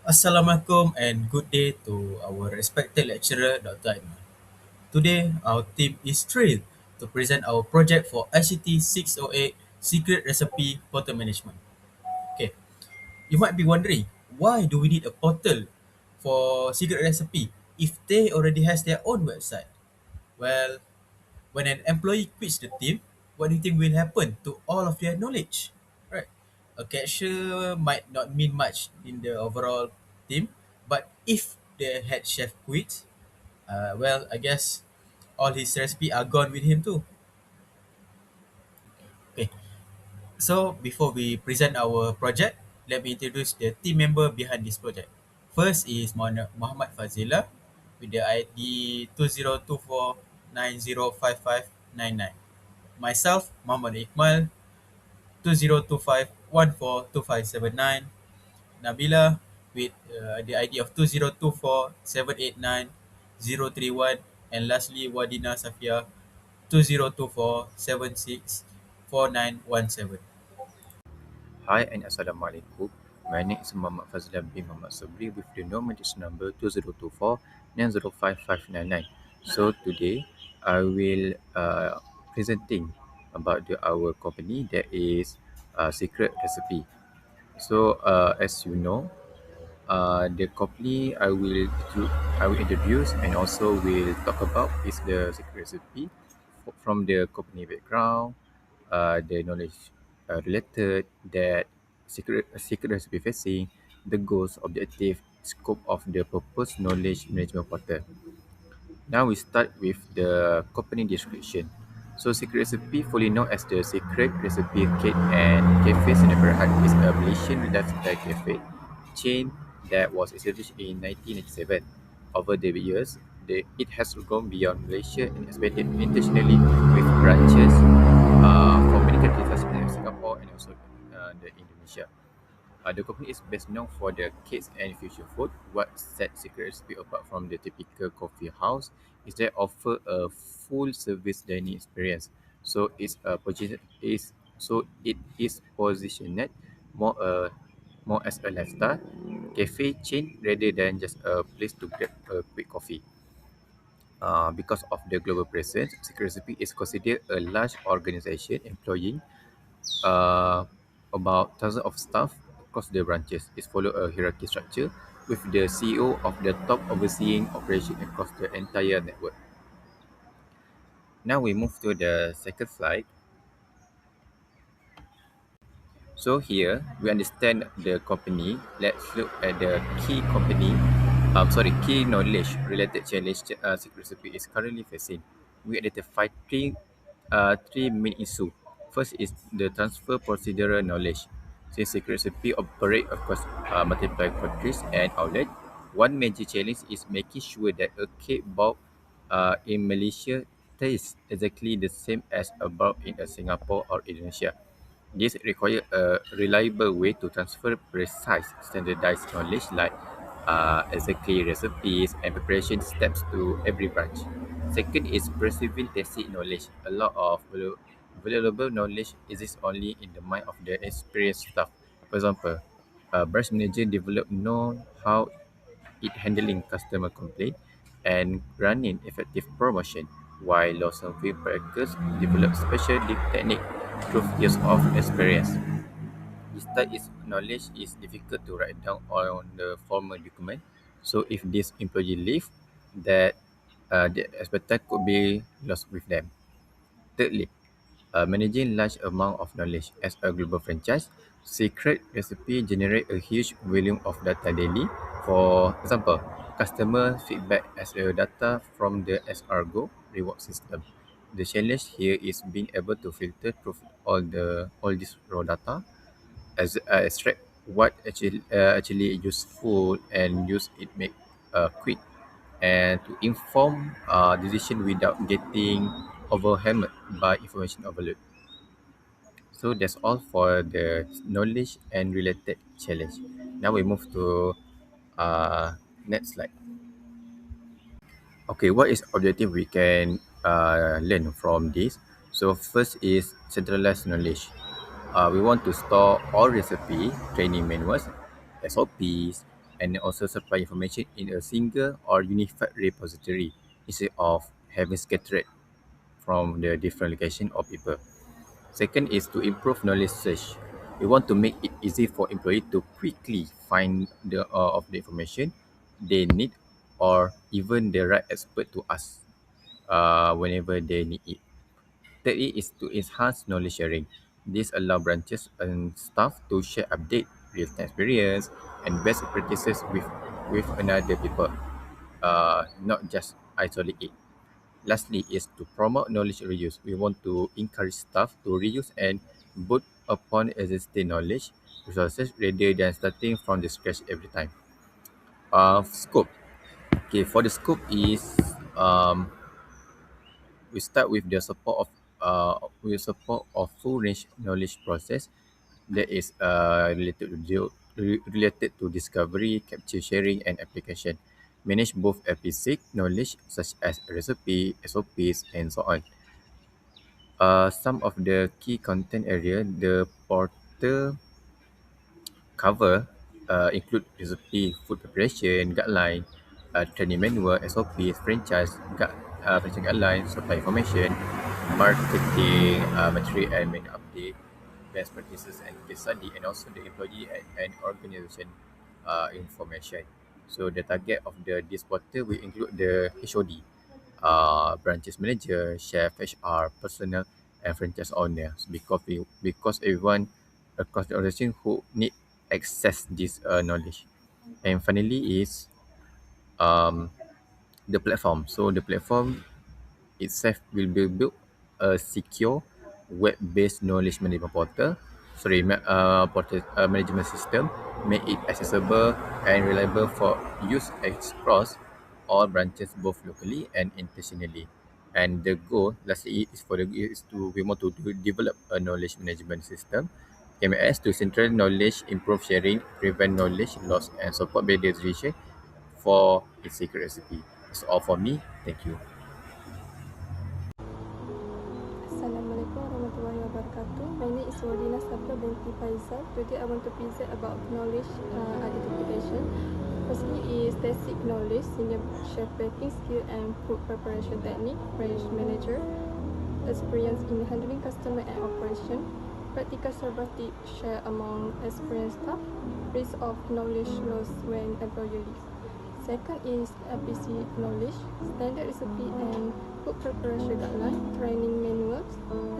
Assalamualaikum and good day to our respected lecturer, Dr. Aiman. Today, our team is thrilled to present our project for ICT 608 Secret Recipe Portal Management. Okay, you might be wondering, why do we need a portal for secret recipe if they already has their own website? Well, when an employee quits the team, what do you think will happen to all of their knowledge? Right. A cashier might not mean much in the overall team, but if the head chef quits, well, I guess all his recipe are gone with him too. Okay. So before we present our project, let me introduce the team member behind this project. First is Muhammad Fazila with the ID 2024905599. Myself, Muhammad Iqmal, 2025142579. Nabila with the ID of 2024789031. And lastly, Wadina Safia, 2024764917. Hi and Assalamualaikum. My name is Muhammad Fazlan bin Muhammad Sabri with the nomination number 2024-905599. So today I will presenting about our company that is Secret Recipe. So as you know, the company I will introduce and also will talk about is the Secret Recipe from the company background, the knowledge related that secret recipe facing, the goals, objective, scope of the proposed knowledge management portal. Now we start with the company description. So Secret Recipe, fully known as the Secret Recipe Cake and Cafe Sdn Bhd, is a Malaysian lifestyle cafe chain that was established in 1997. Over the years, it has grown beyond Malaysia and expanded internationally with branches for many countries such as Singapore and also the Indonesia. The company is best known for the cakes and fusion food. What sets Secret Recipe apart from the typical coffee house is they offer a full service dining experience. So it is positioned more more as a lifestyle cafe chain rather than just a place to grab a quick coffee. Because of the global presence, Secret Recipe is considered a large organization employing uh, about thousands of staff across the branches. It follow a hierarchy structure with the CEO of the top overseeing operation across the entire network. Now we move to the second slide. So here we understand the company. Let's look at the key knowledge related challenge Secret Recipe is currently facing. We identify three main issues. First is the transfer procedural knowledge. Since Secret Recipe operate across multiple countries and outlets, one major challenge is making sure that a cake bought in Malaysia tastes exactly the same as a bought in Singapore or Indonesia. This requires a reliable way to transfer precise, standardized knowledge like exactly recipes and preparation steps to every branch. Second is perceiving tacit knowledge. A lot of valuable knowledge exists only in the mind of the experienced staff. For example, a branch manager develop know how it handling customer complaint and running effective promotion, while law solving practitioners develop special technique through years of experience. This type is knowledge is difficult to write down on the formal document. So if this employee leave, that the expertise could be lost with them. Thirdly, managing large amount of knowledge as a global franchise, Secret Recipe generate a huge volume of data daily. For example, customer feedback as a data from the SRGO reward system. The challenge here is being able to filter through all this raw data as extract what actually useful and use it make quick and to inform decision without getting overwhelmed by information overload. So that's all for the knowledge and related challenge. Now we move to next slide. Okay, what is objective we can learn from this? So first is centralized knowledge. We want to store all recipe, training manuals, SOPs, and also supply information in a single or unified repository instead of having scattered from the different location or people. Second is to improve knowledge search. We want to make it easy for employee to quickly find the of the information they need or even the right expert to ask whenever they need it. Thirdly is to enhance knowledge sharing. This allow branches and staff to share update, real-time experience, and best practices with another people, not just isolate it. Lastly is to promote knowledge reuse. We want to encourage staff to reuse and build upon existing knowledge resources rather than starting from the scratch every time. Scope. Okay, for the scope is we start with the support of full range knowledge process that is related to discovery, capture, sharing, and application. Manage both basic knowledge such as recipe, SOPs, and so on. Some of the key content area the portal cover include recipe, food preparation, guideline, training manual, SOPs, franchise guideline, supply information, marketing material and menu update, best practices and case study, and also the employee and organization information. So the target of this portal will include the HOD, branches manager, chef, HR, personnel, and franchise owners because everyone across the organization who need access this knowledge. And finally is um, the platform. So the platform itself will be built a secure web-based knowledge management management system, make it accessible and reliable for use across all branches both locally and internationally. And the goal, lastly, is to we want to develop a knowledge management system, KMS, to central knowledge, improve sharing, prevent knowledge loss, and support better decision for its secret recipe. That's all for me. Thank you. Assalamualaikum warahmatullahi wabarakatuh. My name is Wardina Sabra binti Faizal. Today I want to present about knowledge identification. Firstly is basic knowledge, senior chef baking skill and food preparation technique, branch manager, experience in handling customer and operation, practical service tip share among experienced staff, risk of knowledge loss when employee leave. Second is APC knowledge, standard recipe and food preparation guideline, training manuals,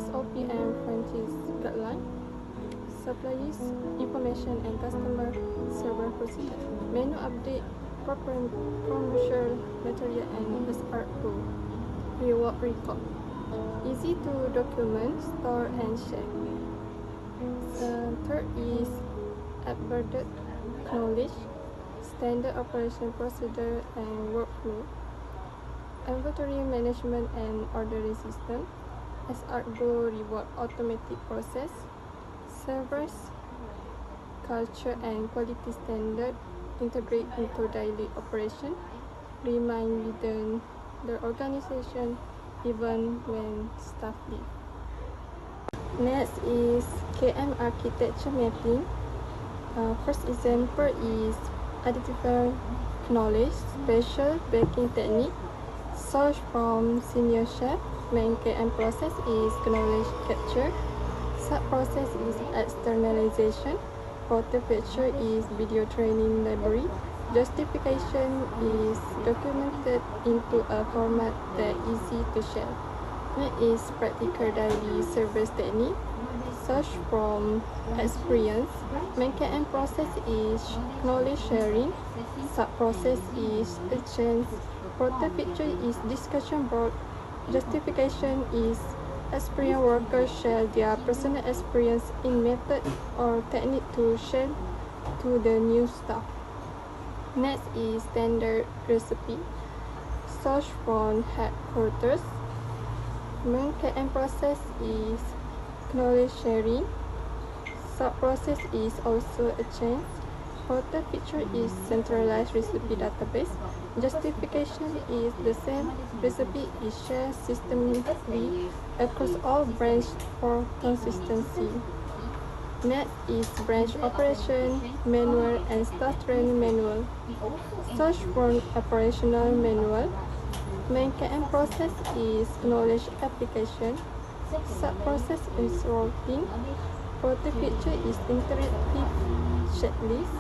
SOP and franchise guideline, supplies information and customer service procedure, menu update, promotional material and SR tool, reward record. Easy to document, store and share. Third is embedded knowledge, standard operation procedure and workflow, inventory management and ordering system, SRGO reward automatic process, service culture and quality standard integrate into daily operation, remain within the organization even when staff leave. Next is KM architecture mapping. First example is identify knowledge, special baking technique, source from senior chef. Main KM process is knowledge capture. Sub-process is externalization. Portal feature is video training library. Justification is documented into a format that easy to share. Next is practical daily service technique. Search from experience. Main KM process is knowledge sharing. Sub-process is exchange. Portal feature is discussion board. Justification is experienced workers share their personal experience in method or technique to share to the new staff. Next is standard recipe. Search from headquarters. Main KM process is knowledge sharing. Sub-process is also a change. Portal feature is centralized recipe database. Justification is the same. Recipe is shared systematically across all branches for consistency. Next is branch operation manual and staff training manual. Search for operational manual. Main KM process is knowledge application. Sub-process is routing. Photo feature is interactive checklist.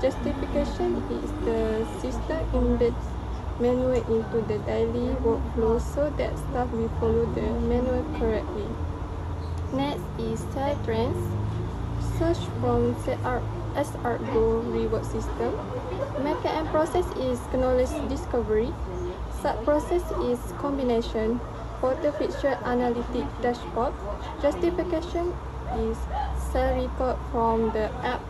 Justification is the system embeds manual into the daily workflow so that staff will follow the manual correctly. Next is sell trends. Search from SR Go reward system. Main process is knowledge discovery. Sub-process is combination. Photo feature analytic dashboard. Justification is sell record from the app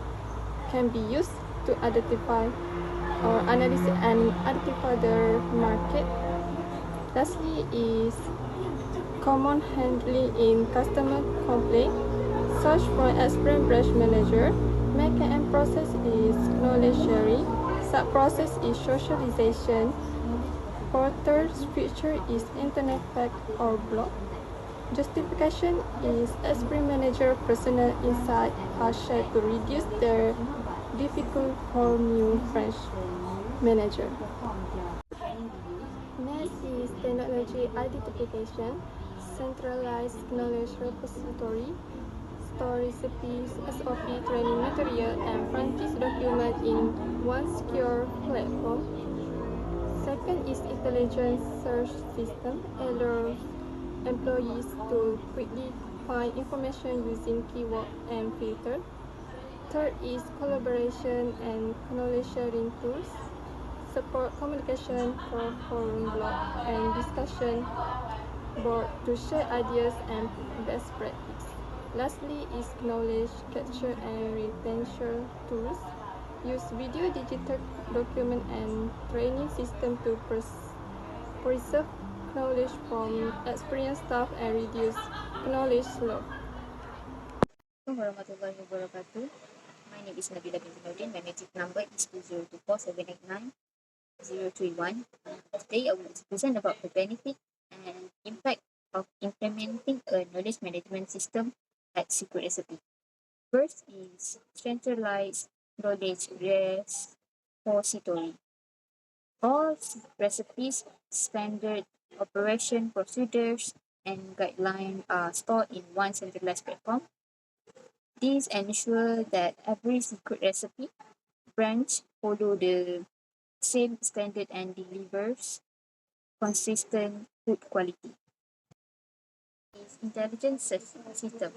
can be used to identify or analyze and identify the market. Lastly is common handling in customer complaint. Search for experience branch manager. Main process is knowledge sharing. Sub-process is socialization. Porter's feature is internet fact or blog. Justification is experience manager personal insight are shared to reduce their difficult for new branch manager. Next is technology identification, centralized knowledge repository, store recipes, SOP, training material, and practice document in one secure platform. Second is intelligent search system, allows employees to quickly find information using keyword and filter. Third is collaboration and knowledge sharing tools, support communication for forum blog and discussion board to share ideas and best practice. Lastly is knowledge capture and retention tools. Use video digital document and training system to preserve knowledge from experienced staff and reduce knowledge loss. Assalamualaikum warahmatullahi wabarakatuh. My name is Nabila binti Nordin. My metric number is 2024789 Today I will present about the benefit and impact of implementing a knowledge management system like Secret Recipe. First is centralized knowledge repository. All recipes, standard operation procedures, and guidelines are stored in one centralized platform. These ensure that every secret recipe branch follow the same standard and delivers consistent food quality. Is intelligent system.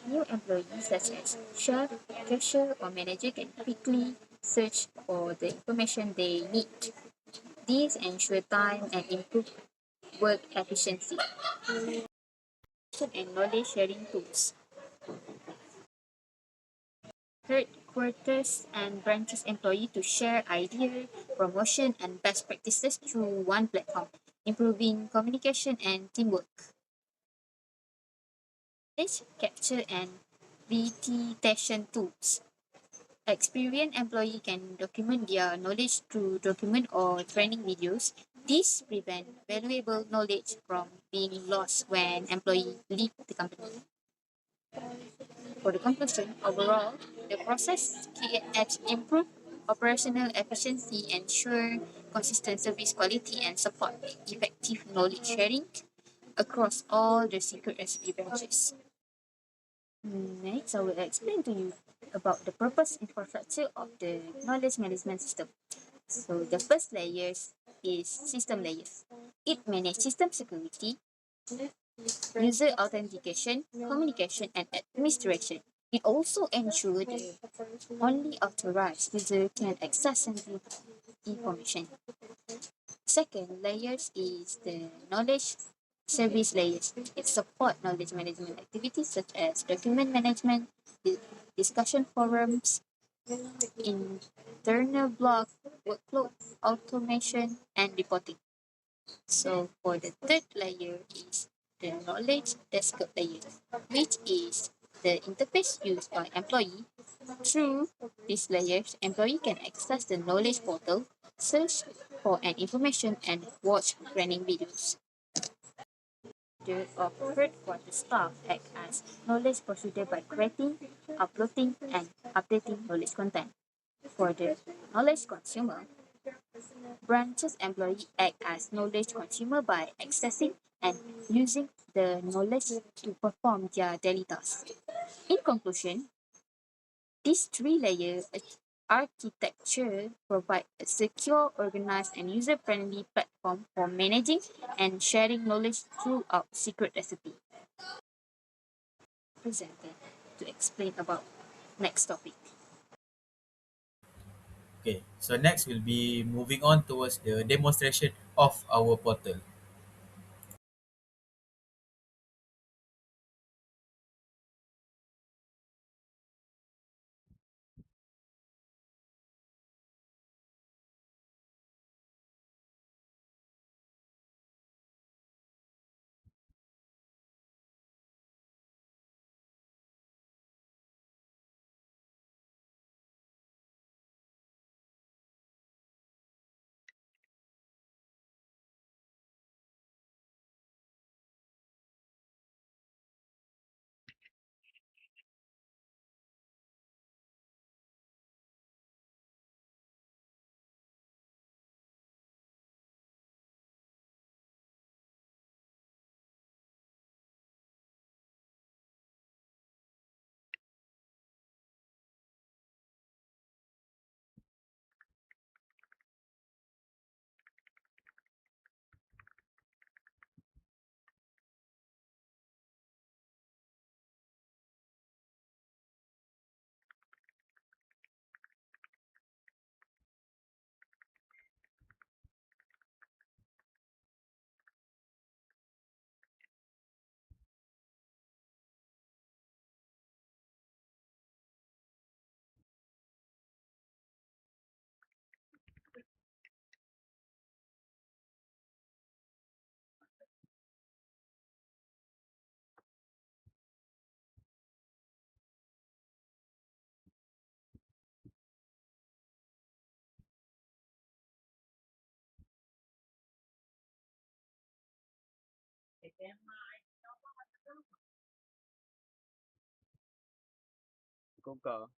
New employees such as chef, cashier, or manager can quickly search for the information they need. These ensure time and improve work efficiency. And knowledge sharing tools. Headquarters and branches employee to share ideas, promotion, and best practices through one platform, improving communication and teamwork. Knowledge capture and retention tools. Experienced employee can document their knowledge through document or training videos. This prevents valuable knowledge from being lost when employees leave the company. For the conclusion, overall, the process aims to improve operational efficiency, ensure consistent service quality, and support effective knowledge sharing across all the secret recipe branches. Next, I will explain to you about the purpose infrastructure of the knowledge management system. So the first layer is system layers. It manages system security, user authentication, communication, and administration. It also ensures that only authorized user can access sensitive information. Second layers is the knowledge service layers. It supports knowledge management activities such as document management, discussion forums, internal blog, workflow automation, and reporting. So for the third layer is the knowledge desktop layer, which is the interface used by employee. Through these layers, employee can access the knowledge portal, search for an information, and watch training videos. The third quarter staff act as knowledge procedure by creating, uploading, and updating knowledge content. For the knowledge consumer, branches employee act as knowledge consumer by accessing and using the knowledge to perform their daily tasks. In conclusion, this three-layer architecture provides a secure, organized, and user-friendly platform for managing and sharing knowledge throughout secret recipe. Presenter to explain about next topic. Okay, so next we'll be moving on towards the demonstration of our portal. Kau.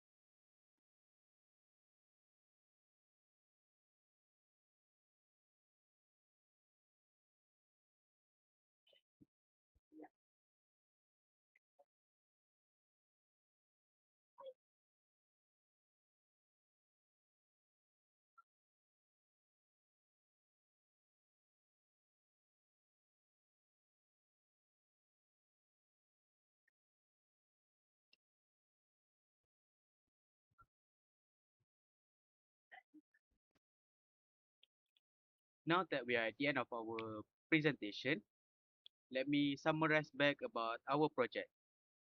Now that we are at the end of our presentation, let me summarize back about our project.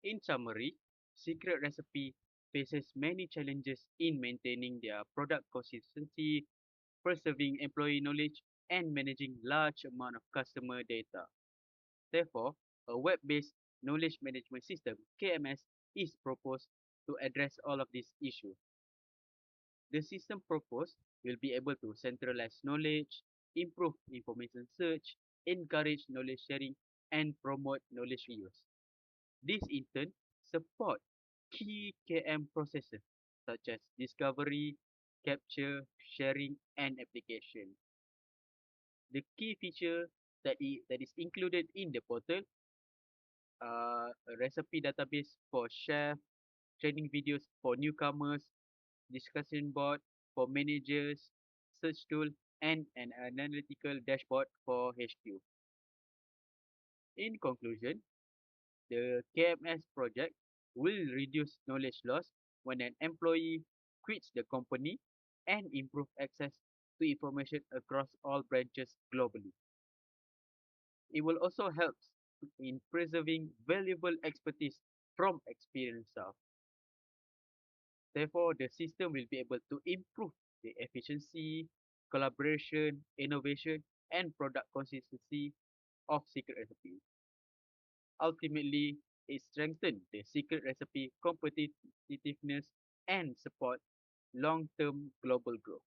In summary, Secret Recipe faces many challenges in maintaining their product consistency, preserving employee knowledge, and managing large amount of customer data. Therefore, a web-based knowledge management system (KMS) is proposed to address all of these issues. The system proposed will be able to centralize knowledge, improve information search, encourage knowledge sharing, and promote knowledge reuse. This in turn support key KM processes such as discovery, capture, sharing, and application. The key feature that is included in the portal are a recipe database for chef, training videos for newcomers, discussion board for managers, search tool, and an analytical dashboard for HQ. In conclusion, the KMS project will reduce knowledge loss when an employee quits the company and improve access to information across all branches globally. It will also help in preserving valuable expertise from experienced staff. Therefore, the system will be able to improve the efficiency, collaboration, innovation, and product consistency of Secret Recipe. Ultimately, it strengthens the Secret Recipe competitiveness and support long-term global growth.